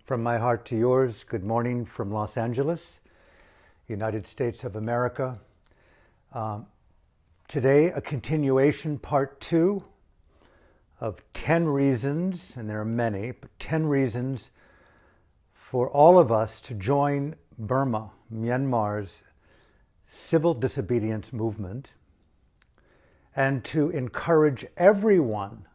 From my heart to yours, good morning from Los Angeles, United States of America. Today, a continuation, part 2 of 10 reasons, and there are many, but 10 reasons for all of us to join Burma, Myanmar's civil disobedience movement, and to encourage everyone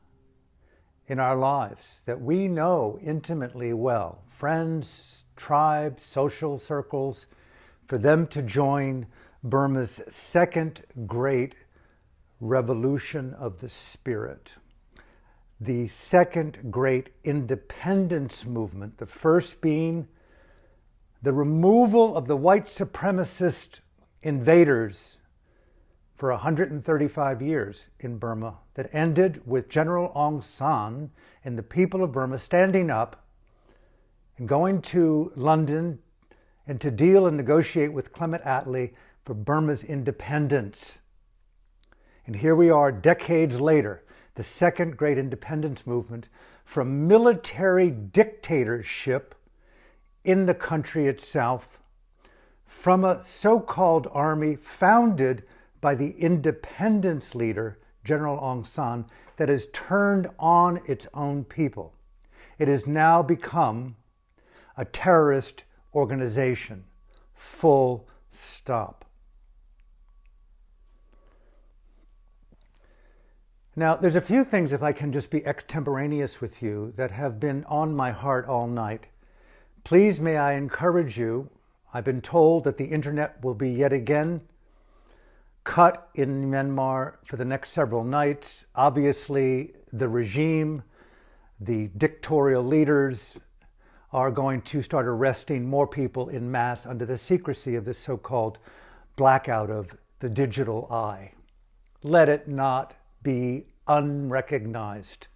in our lives that we know intimately well, friends, tribes, social circles, for them to join Burma's second great revolution of the spirit, the second great independence movement, the first being the removal of the white supremacist invaders for 135 years in Burma, that ended with General Aung San and the people of Burma standing up and going to London and to deal and negotiate with Clement for Burma's independence. And here we are decades later, the second great independence movement, from military dictatorship in the country itself, from a so-called army founded by the independence leader, General Aung San, that has turned on its own people. It has now become a terrorist organization, full stop. Now, there's a few things, if I can just be extemporaneous with you, that have been on my heart all night. Please, may I encourage you, I've been told that the internet will be yet again cut in Myanmar for the next several nights. Obviously, the regime, the dictatorial leaders are going to start arresting more people in mass under the secrecy of this so-called blackout of the digital eye. Let it not be unrecognized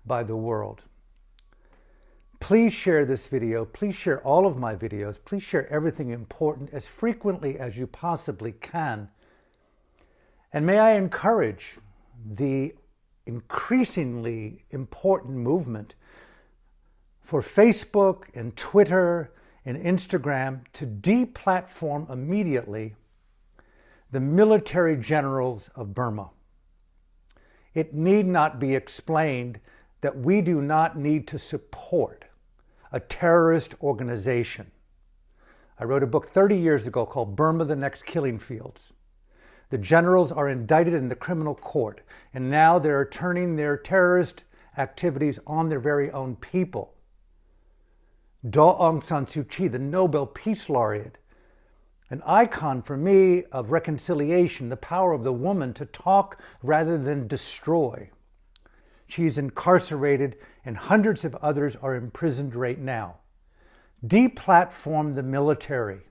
by the world. Please share this video. Please share all of my videos. Please share everything important as frequently as you possibly can. And may I encourage the increasingly important movement for Facebook and Twitter and Instagram to deplatform immediately the military generals of Burma. It need not be explained that we do not need to support a terrorist organization. I wrote a book 30 years ago called Burma, the Next Killing Fields. The generals are indicted in the criminal court, and now they're turning their terrorist activities on their very own people. Daw Aung San Suu Kyi, the Nobel Peace Laureate, an icon for me of reconciliation, the power of the woman to talk rather than destroy. She's incarcerated, and hundreds of others are imprisoned right now. Deplatform the military.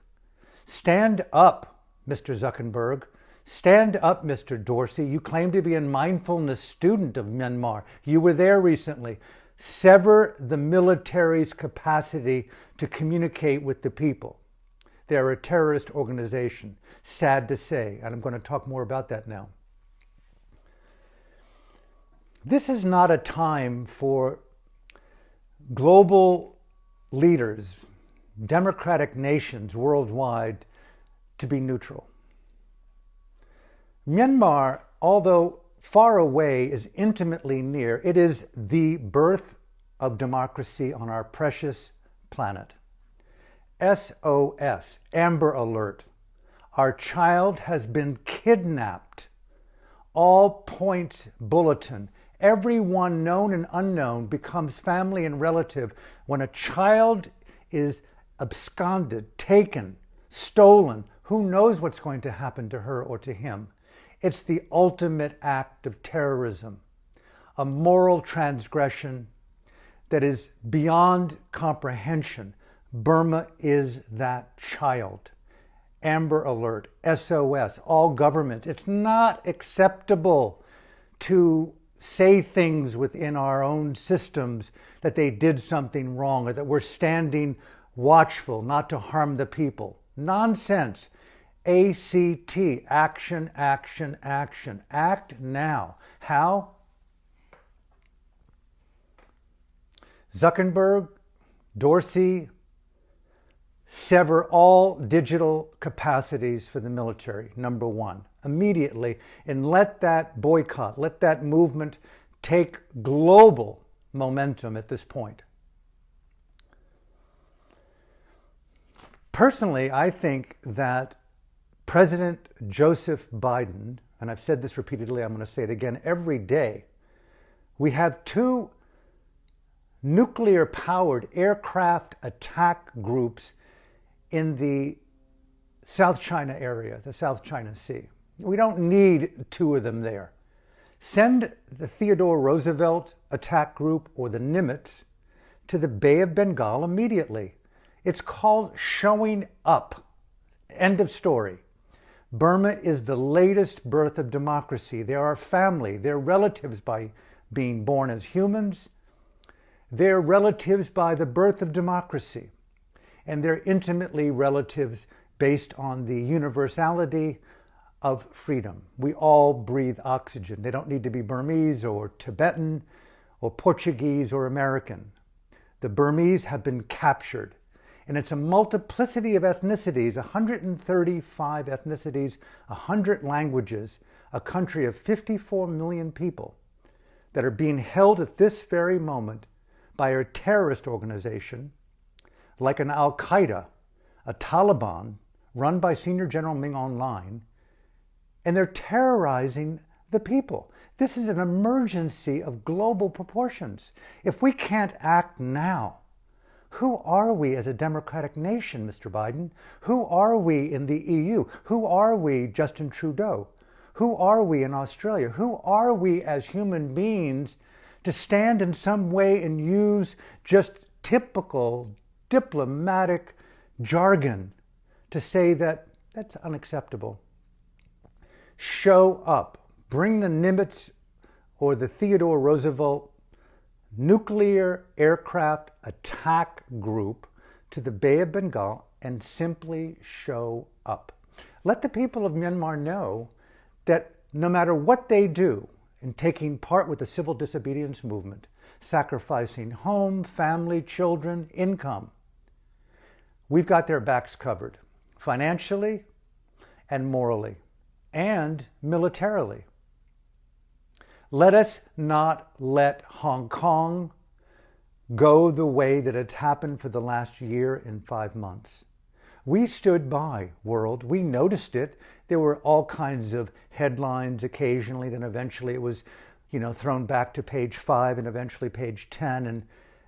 Stand up, Mr. Zuckerberg. Stand up, Mr. Dorsey. You claim to be a mindfulness student of Myanmar. You were there recently. Sever the military's capacity to communicate with the people. They're a terrorist organization. Sad to say, and I'm going to talk more about that now. This is not a time for global leaders, democratic nations worldwide, to be neutral. Myanmar, although far away, is intimately near. It is the birth of democracy on our precious planet. SOS, Amber Alert. Our child has been kidnapped. All points bulletin. Everyone known and unknown becomes family and relative when a child is absconded, taken, stolen. Who knows what's going to happen to her or to him? It's the ultimate act of terrorism, a moral transgression that is beyond comprehension. Burma is that child. Amber Alert, SOS, all government. It's not acceptable to say things within our own systems that they did something wrong or that we're standing watchful not to harm the people. Nonsense. ACT, action, action, action. Act now. How? Zuckerberg, Dorsey, sever all digital capacities for the military, number one, immediately, and let that boycott, let that movement take global momentum at this point. Personally, I think that President Joseph Biden, and I've said this repeatedly, I'm going to say it again every day, we have two nuclear-powered aircraft attack groups in the South China area, the South China Sea. We don't need two of them there. Send the Theodore Roosevelt attack group or the Nimitz to the Bay of Bengal immediately. It's called showing up. End of story. Burma is the latest birth of democracy. They are family. They're relatives by being born as humans. They're relatives by the birth of democracy. And they're intimately relatives based on the universality of freedom. We all breathe oxygen. They don't need to be Burmese or Tibetan or Portuguese or American. The Burmese have been captured. And it's a multiplicity of ethnicities, 135 ethnicities, 100 languages, a country of 54 million people that are being held at this very moment by a terrorist organization like an Al-Qaeda, a Taliban run by Senior General Ming Online, and they're terrorizing the people. This is an emergency of global proportions. If we can't act now, who are we as a democratic nation, Mr. Biden? Who are we in the EU? Who are we, Justin Trudeau? Who are we in Australia? Who are we as human beings to stand in some way and use just typical diplomatic jargon to say that that's unacceptable? Show up. Bring the Nimitz or the Theodore Roosevelt nuclear aircraft attack group to the Bay of Bengal and simply show up. Let the people of Myanmar know that no matter what they do in taking part with the civil disobedience movement, sacrificing home, family, children, income, we've got their backs covered financially and morally and militarily. Let us not let Hong Kong go the way that it's happened for the last year and 5 months. We stood by, world. We noticed it. There were all kinds of headlines occasionally. Then eventually it was, thrown back to page 5 and eventually page 10. And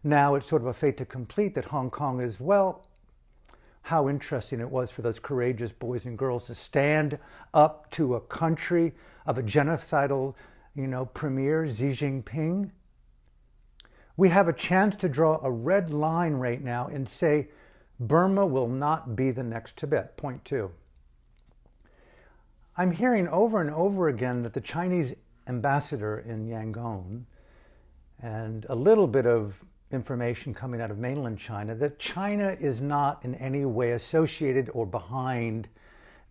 now it's sort of a fait accompli that Hong Kong is, well, how interesting it was for those courageous boys and girls to stand up to a country of a genocidal Premier Xi Jinping. We have a chance to draw a red line right now and say Burma will not be the next Tibet. Point 2. I'm hearing over and over again that the Chinese ambassador in Yangon, and a little bit of information coming out of mainland China, that China is not in any way associated or behind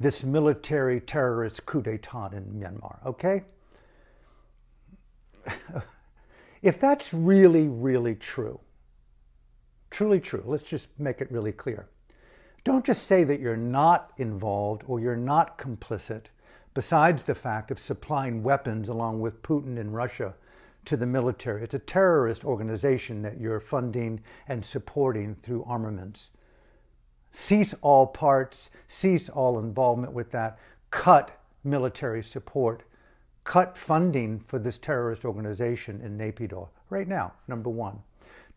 this military terrorist coup d'etat in Myanmar, okay? If that's really, really true, truly true, let's just make it really clear. Don't just say that you're not involved or you're not complicit, besides the fact of supplying weapons along with Putin and Russia to the military. It's a terrorist organization that you're funding and supporting through armaments. Cease all parts, cease all involvement with that, cut military support. Cut funding for this terrorist organization in Naypyidaw right now, number 1.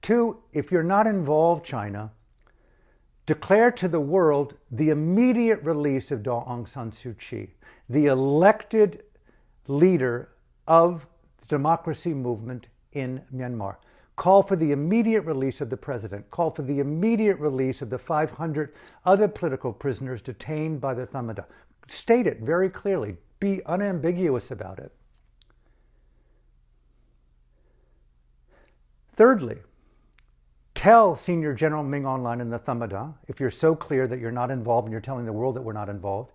2, if you're not involved, China, declare to the world the immediate release of Daw Aung San Suu Kyi, the elected leader of the democracy movement in Myanmar. Call for the immediate release of the president. Call for the immediate release of the 500 other political prisoners detained by the Thamada. State it very clearly. Be unambiguous about it. Thirdly, tell Senior General Ming Online in the Thamada, if you're so clear that you're not involved and you're telling the world that we're not involved,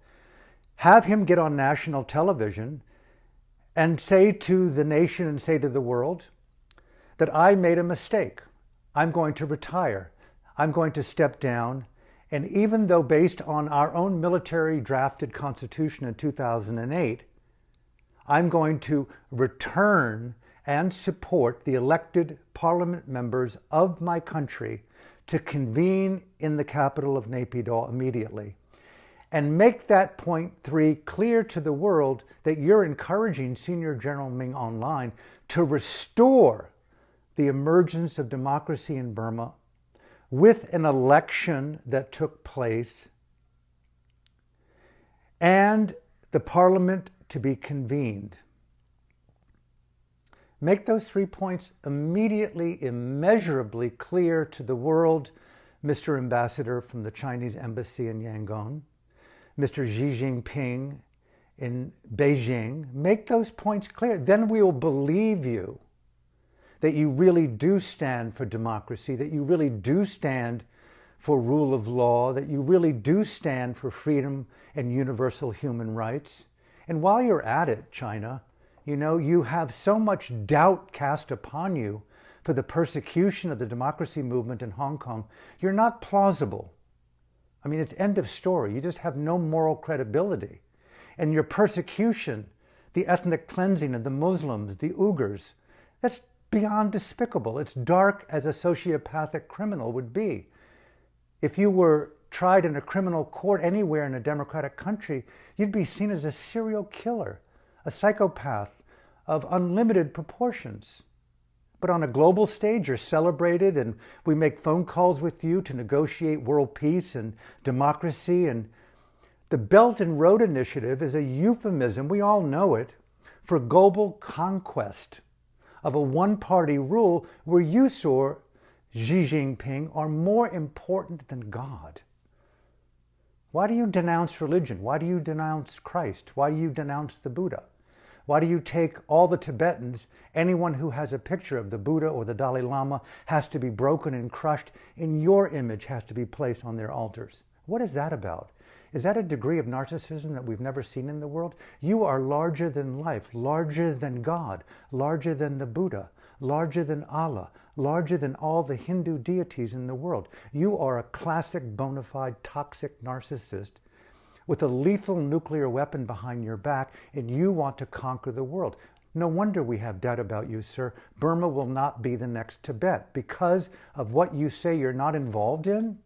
have him get on national television and say to the nation and say to the world that I made a mistake. I'm going to retire. I'm going to step down, and even though based on our own military drafted constitution in 2008, I'm going to return and support the elected parliament members of my country to convene in the capital of Naypyidaw immediately and make that point 3 clear to the world that you're encouraging Senior General Ming Online to restore the emergence of democracy in Burma with an election that took place and the parliament to be convened. Make those 3 points immediately, immeasurably clear to the world, Mr. Ambassador from the Chinese Embassy in Yangon, Mr. Xi Jinping in Beijing. Make those points clear. Then we will believe you that you really do stand for democracy, that you really do stand for rule of law, that you really do stand for freedom and universal human rights. And while you're at it, China, you have so much doubt cast upon you for the persecution of the democracy movement in Hong Kong. You're not plausible. I mean, it's end of story. You just have no moral credibility. And your persecution, the ethnic cleansing of the Muslims, the Uyghurs, that's beyond despicable. It's dark as a sociopathic criminal would be. If you were tried in a criminal court anywhere in a democratic country, you'd be seen as a serial killer, a psychopath of unlimited proportions. But on a global stage, you're celebrated, and we make phone calls with you to negotiate world peace and democracy. And the Belt and Road Initiative is a euphemism, we all know it, for global conquest of a one-party rule where you, sir, Xi Jinping, are more important than God. Why do you denounce religion? Why do you denounce Christ? Why do you denounce the Buddha? Why do you take all the Tibetans, anyone who has a picture of the Buddha or the Dalai Lama has to be broken and crushed, and your image has to be placed on their altars? What is that about? Is that a degree of narcissism that we've never seen in the world? You are larger than life, larger than God, larger than the Buddha, larger than Allah, larger than all the Hindu deities in the world. You are a classic bona fide toxic narcissist with a lethal nuclear weapon behind your back, and you want to conquer the world. No wonder we have doubt about you, sir. Burma will not be the next Tibet because of what you say you're not involved in.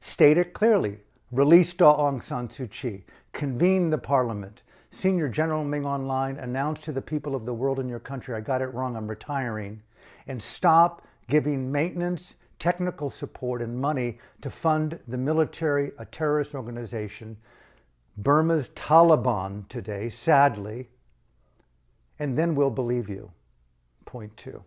State it clearly. Release Daw Aung San Suu Kyi. Convene the parliament. Senior General Ming Online, announce to the people of the world in your country, I got it wrong, I'm retiring. And stop giving maintenance, technical support, and money to fund the military, a terrorist organization, Burma's Taliban today, sadly, and then we'll believe you. Point 2.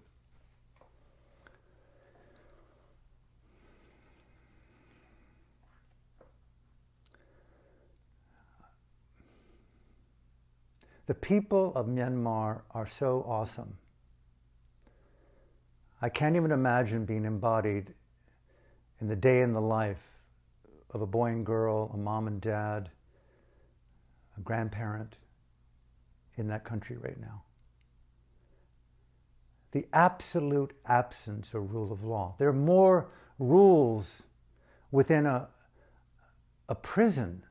The people of Myanmar are so awesome. I can't even imagine being embodied in the day in the life of a boy and girl, a mom and dad, a grandparent in that country right now. The absolute absence of rule of law. There are more rules within a prison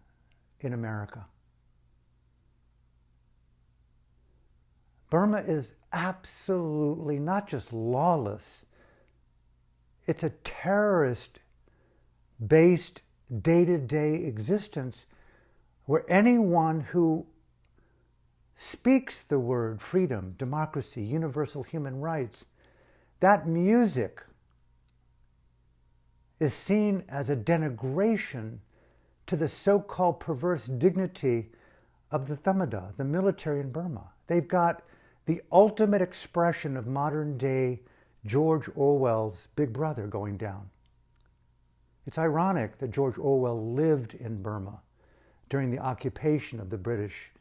in America. Burma is absolutely not just lawless, it's a terrorist-based day-to-day existence where anyone who speaks the word freedom, democracy, universal human rights, that music is seen as a denigration to the so-called perverse dignity of the Thamada, the military in Burma. They've got the ultimate expression of modern day George Orwell's Big Brother going down. It's ironic that George Orwell lived in Burma during the occupation of the British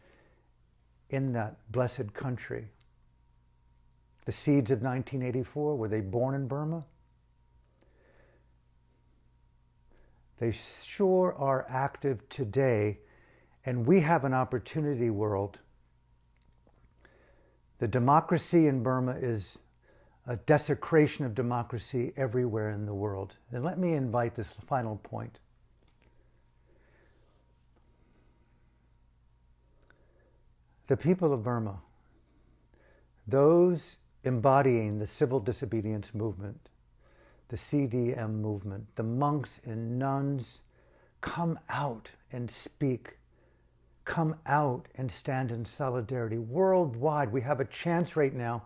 in that blessed country. The seeds of 1984, were they born in Burma? They sure are active today, and we have an opportunity, world. The democracy in Burma is a desecration of democracy everywhere in the world. And let me invite this final point. The people of Burma, those embodying the civil disobedience movement, the CDM movement, the monks and nuns, come out and speak. Come out and stand in solidarity. Worldwide, we have a chance right now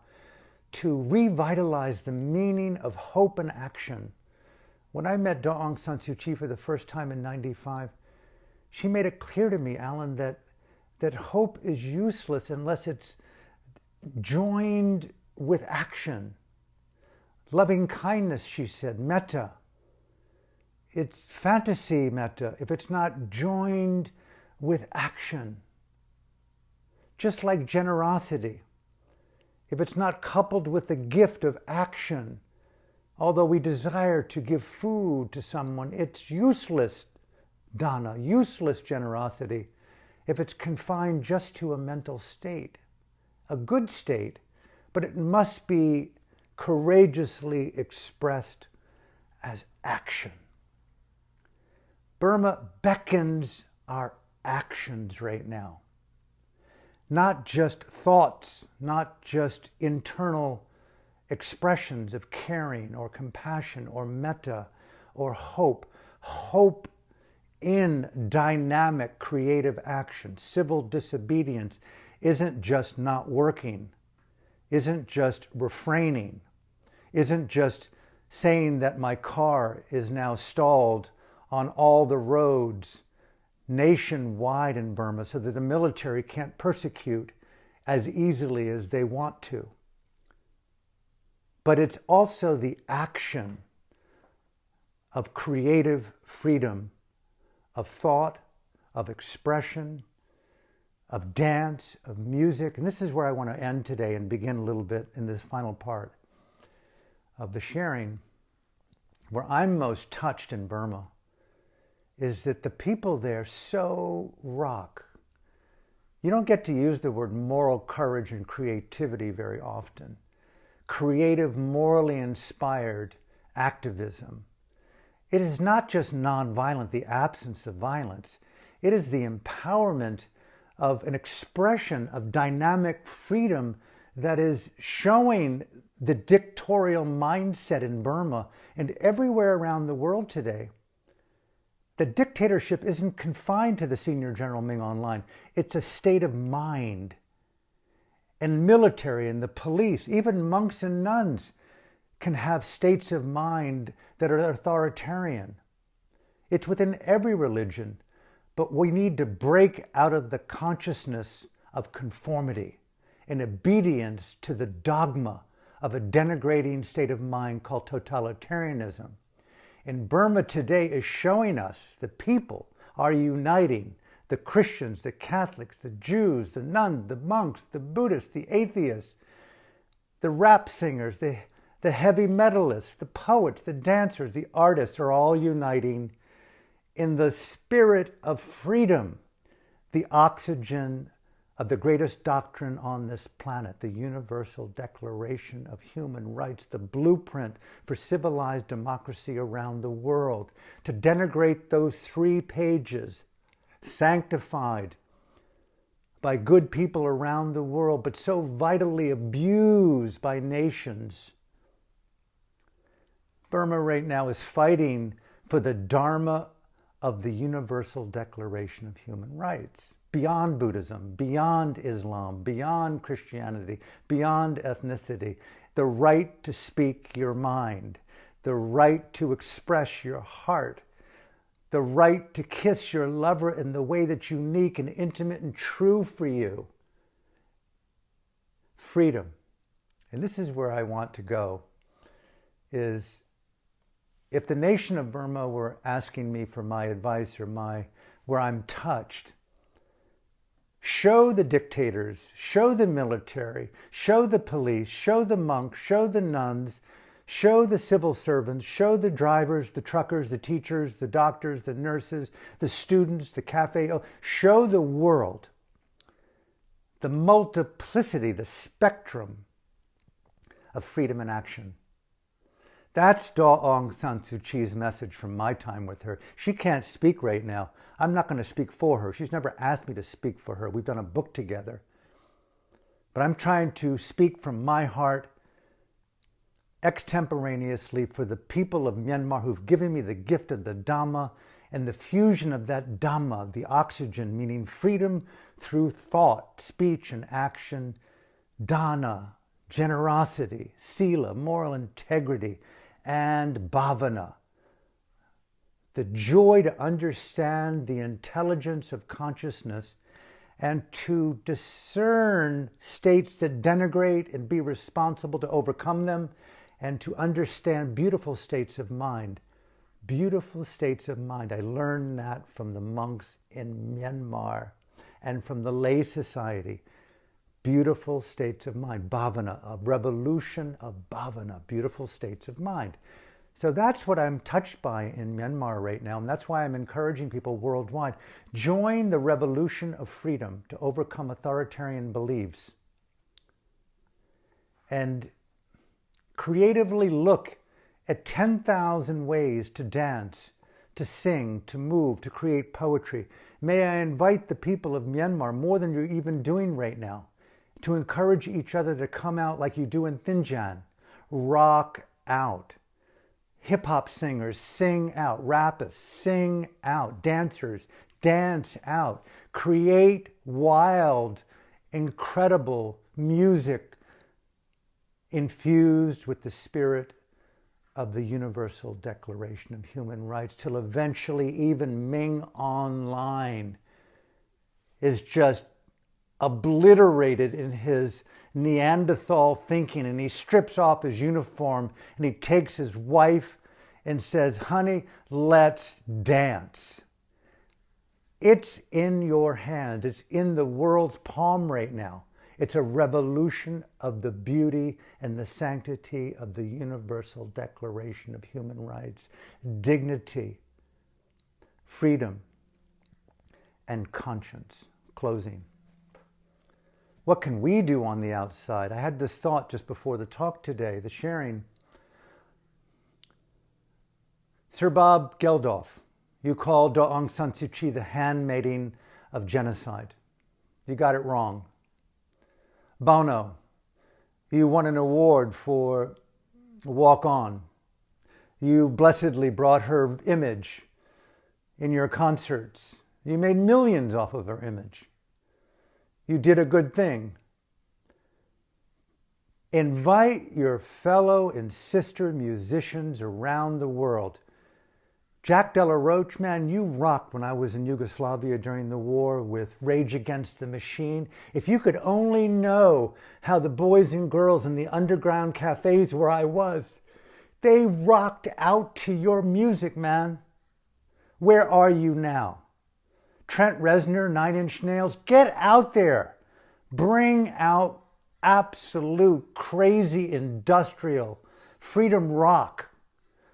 to revitalize the meaning of hope and action. When I met Aung San Suu Kyi for the first time in '95, she made it clear to me, Alan, that hope is useless unless it's joined with action. Loving kindness, she said, metta. It's fantasy metta if it's not joined with action. Just like generosity, if it's not coupled with the gift of action, although we desire to give food to someone, it's useless dana, useless generosity, if it's confined just to a mental state, a good state, but it must be courageously expressed as action. Burma beckons our actions right now. Not just thoughts, not just internal expressions of caring or compassion or metta or hope. Hope in dynamic creative action. Civil disobedience isn't just not working, isn't just refraining, isn't just saying that my car is now stalled on all the roads nationwide in Burma so that the military can't persecute as easily as they want to. But it's also the action of creative freedom, of thought, of expression, of dance, of music. And this is where I want to end today and begin a little bit in this final part of the sharing. Where I'm most touched in Burma is that the people there so rock. You don't get to use the word moral courage and creativity very often. Creative, morally inspired activism. It is not just nonviolent, the absence of violence. It is the empowerment of an expression of dynamic freedom that is showing the dictatorial mindset in Burma and everywhere around the world today. The dictatorship isn't confined to the Senior General Ming Online. It's a state of mind. And military and the police, even monks and nuns, can have states of mind that are authoritarian. It's within every religion, but we need to break out of the consciousness of conformity and obedience to the dogma of a denigrating state of mind called totalitarianism. And Burma today is showing us the people are uniting, the Christians, the Catholics, the Jews, the nuns, the monks, the Buddhists, the atheists, the rap singers, the heavy metalists, the poets, the dancers, the artists are all uniting in the spirit of freedom, the oxygen of the greatest doctrine on this planet, the Universal Declaration of Human Rights, the blueprint for civilized democracy around the world. To denigrate those 3 pages, sanctified by good people around the world, but so vitally abused by nations. Burma right now is fighting for the Dharma of the Universal Declaration of Human Rights. Beyond Buddhism, beyond Islam, beyond Christianity, beyond ethnicity, the right to speak your mind, the right to express your heart, the right to kiss your lover in the way that's unique and intimate and true for you. Freedom. And this is where I want to go, is if the nation of Burma were asking me for my advice or where I'm touched, show the dictators, show the military, show the police, show the monks, show the nuns, show the civil servants, show the drivers, the truckers, the teachers, the doctors, the nurses, the students, the cafe, show the world the multiplicity, the spectrum of freedom and action. That's Daw Aung San Suu Kyi's message from my time with her. She can't speak right now. I'm not going to speak for her. She's never asked me to speak for her. We've done a book together. But I'm trying to speak from my heart extemporaneously for the people of Myanmar who've given me the gift of the Dhamma and the fusion of that Dhamma, the oxygen, meaning freedom through thought, speech, and action, dana, generosity, sila, moral integrity, and bhavana. The joy to understand the intelligence of consciousness and to discern states that denigrate and be responsible to overcome them, and to understand beautiful states of mind. Beautiful states of mind. I learned that from the monks in Myanmar and from the lay society. Beautiful states of mind. Bhavana, a revolution of bhavana, beautiful states of mind. So that's what I'm touched by in Myanmar right now, and that's why I'm encouraging people worldwide. Join the revolution of freedom to overcome authoritarian beliefs. And creatively look at 10,000 ways to dance, to sing, to move, to create poetry. May I invite the people of Myanmar, more than you're even doing right now, to encourage each other to come out like you do in Thinjan. Rock out. Hip-hop singers, sing out. Rapists, sing out. Dancers, dance out. Create wild, incredible music infused with the spirit of the Universal Declaration of Human Rights, till eventually even Ming Online is just obliterated in his Neanderthal thinking, and he strips off his uniform and he takes his wife and says, honey, let's dance. It's in your hands. It's in the world's palm right now. It's a revolution of the beauty and the sanctity of the Universal Declaration of Human Rights, dignity, freedom, and conscience. Closing. What can we do on the outside? I had this thought just before the talk today, the sharing. Sir Bob Geldof, you called Daw Aung San Suu Kyi the handmaiden of genocide. You got it wrong. Bono, you won an award for Walk On. You blessedly brought her image in your concerts. You made millions off of her image. You did a good thing. Invite your fellow and sister musicians around the world. Jack De La Roche, man, you rocked when I was in Yugoslavia during the war with Rage Against the Machine. If you could only know how the boys and girls in the underground cafes where I was, they rocked out to your music, man. Where are you now? Trent Reznor, Nine Inch Nails, get out there. Bring out absolute crazy industrial freedom rock.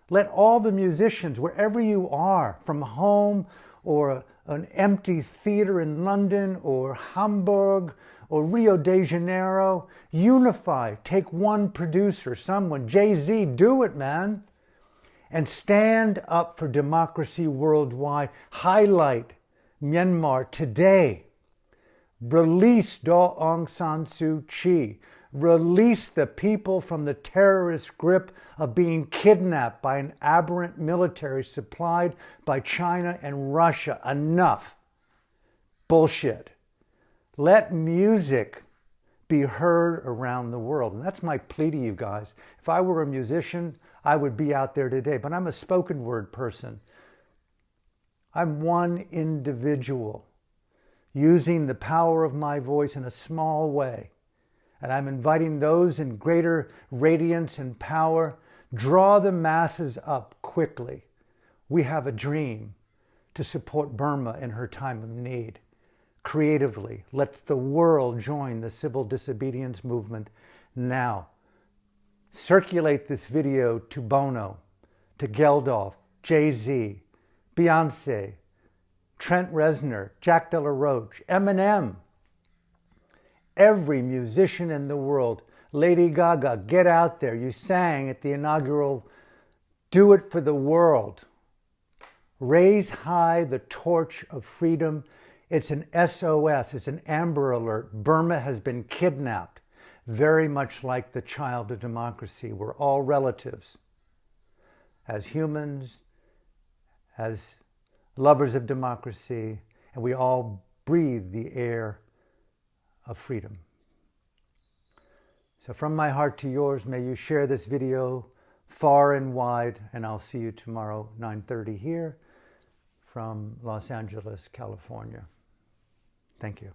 Let all the musicians, wherever you are, from home or an empty theater in London or Hamburg or Rio de Janeiro, unify. Take one producer, someone. Jay-Z, do it, man. And stand up for democracy worldwide. Highlight Myanmar today. Release Daw Aung San Suu Kyi. Release the people from the terrorist grip of being kidnapped by an aberrant military supplied by China and Russia. Enough bullshit. Let music be heard around the world. And that's my plea to you guys. If I were a musician, I would be out there today, but I'm a spoken word person. I'm one individual using the power of my voice in a small way. And I'm inviting those in greater radiance and power, draw the masses up quickly. We have a dream to support Burma in her time of need. Creatively, let the world join the civil disobedience movement now. Circulate this video to Bono, to Geldof, Jay-Z, Beyonce, Trent Reznor, Jack De La Roche, Eminem. Every musician in the world, Lady Gaga, get out there. You sang at the inaugural Do It for the World. Raise high the torch of freedom. It's an SOS. It's an Amber Alert. Burma has been kidnapped, very much like the child of democracy. We're all relatives. As humans, as lovers of democracy, and we all breathe the air of freedom. So from my heart to yours, may you share this video far and wide, and I'll see you tomorrow, 9:30 here from Los Angeles, California. Thank you.